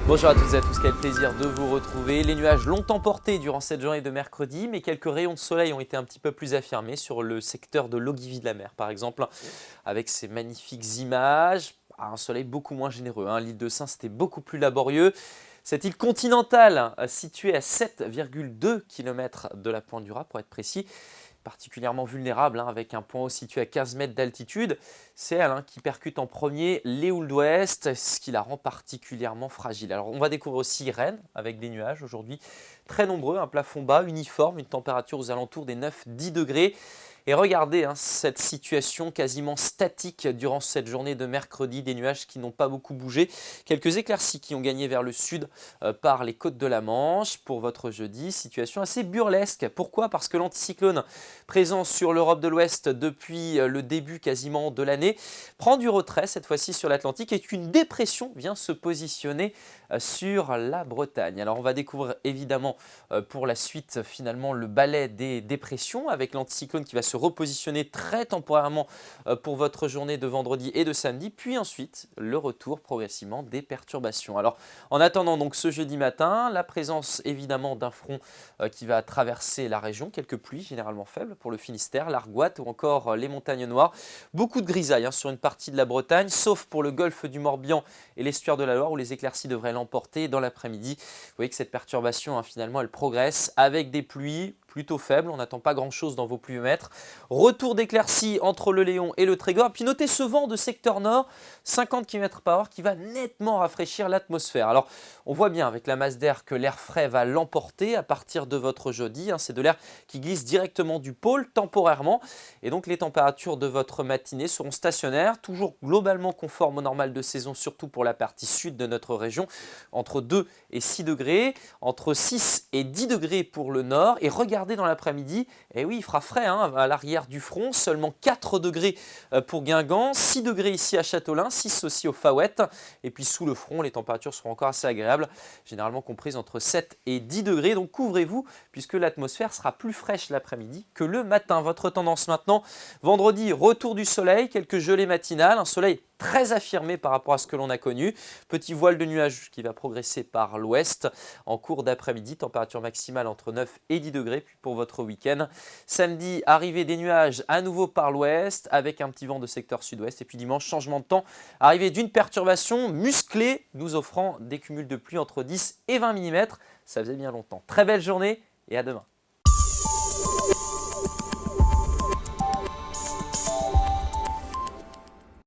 Bonjour à toutes et à tous, quel plaisir de vous retrouver. Les nuages l'ont emporté durant cette journée de mercredi, mais quelques rayons de soleil ont été un petit peu plus affirmés sur le secteur de l'Ogivie de la Mer, par exemple, avec ces magnifiques images. Un soleil beaucoup moins généreux. L'île de Sein, c'était beaucoup plus laborieux. Cette île continentale, située à 7,2 km de la pointe du Raz, pour être précis, particulièrement vulnérable, avec un point haut situé à 15 mètres d'altitude. C'est elle qui percute en premier les houles d'ouest, ce qui la rend particulièrement fragile. Alors on va découvrir aussi Rennes avec des nuages aujourd'hui très nombreux, un plafond bas, uniforme, une température aux alentours des 9-10 degrés. Et regardez cette situation quasiment statique durant cette journée de mercredi, des nuages qui n'ont pas beaucoup bougé. Quelques éclaircies qui ont gagné vers le sud par les côtes de la Manche pour votre jeudi. Situation assez burlesque. Pourquoi? Parce que l'anticyclone présent sur l'Europe de l'Ouest depuis le début quasiment de l'année prend du retrait cette fois-ci sur l'Atlantique et qu'une dépression vient se positionner sur la Bretagne. Alors on va découvrir évidemment pour la suite finalement le balai des dépressions avec l'anticyclone qui va se repositionner très temporairement pour votre journée de vendredi et de samedi, puis ensuite le retour progressivement des perturbations. Alors en attendant donc ce jeudi matin, la présence évidemment d'un front qui va traverser la région, quelques pluies généralement faibles pour le Finistère, l'Argoate ou encore les montagnes noires. Beaucoup de grisailles sur une partie de la Bretagne, sauf pour le golfe du Morbihan et l'estuaire de la Loire où les éclaircies devraient l'emporter dans l'après-midi. Vous voyez que cette perturbation finalement elle progresse avec des pluies plutôt faibles, on n'attend pas grand chose dans vos pluviomètres. Retour d'éclaircies entre le Léon et le Trégor. Puis notez ce vent de secteur nord, 50 km/h qui va nettement rafraîchir l'atmosphère. Alors on voit bien avec la masse d'air que l'air frais va l'emporter à partir de votre jeudi. C'est de l'air qui glisse directement du pôle temporairement. Et donc les températures de votre matinée seront stationnaires, toujours globalement conformes au normal de saison, surtout pour la partie sud de notre région, entre 2 et 6 degrés, entre 6 et 10 degrés pour le nord. Et regardez dans l'après-midi, et oui, il fera frais à l'arrière du front, seulement 4 degrés pour Guingamp, 6 degrés ici à Châteaulin, 6 aussi au Faouette. Et puis sous le front, les températures seront encore assez agréables, généralement comprises entre 7 et 10 degrés. Donc couvrez-vous puisque l'atmosphère sera plus fraîche l'après-midi que le matin. Votre tendance maintenant, vendredi, retour du soleil, quelques gelées matinales, un soleil très affirmé par rapport à ce que l'on a connu. Petit voile de nuages qui va progresser par l'ouest en cours d'après-midi. Température maximale entre 9 et 10 degrés. Puis pour votre week-end, samedi, arrivée des nuages à nouveau par l'ouest avec un petit vent de secteur sud-ouest. Et puis dimanche, changement de temps, arrivée d'une perturbation musclée nous offrant des cumuls de pluie entre 10 et 20 mm. Ça faisait bien longtemps. Très belle journée et à demain.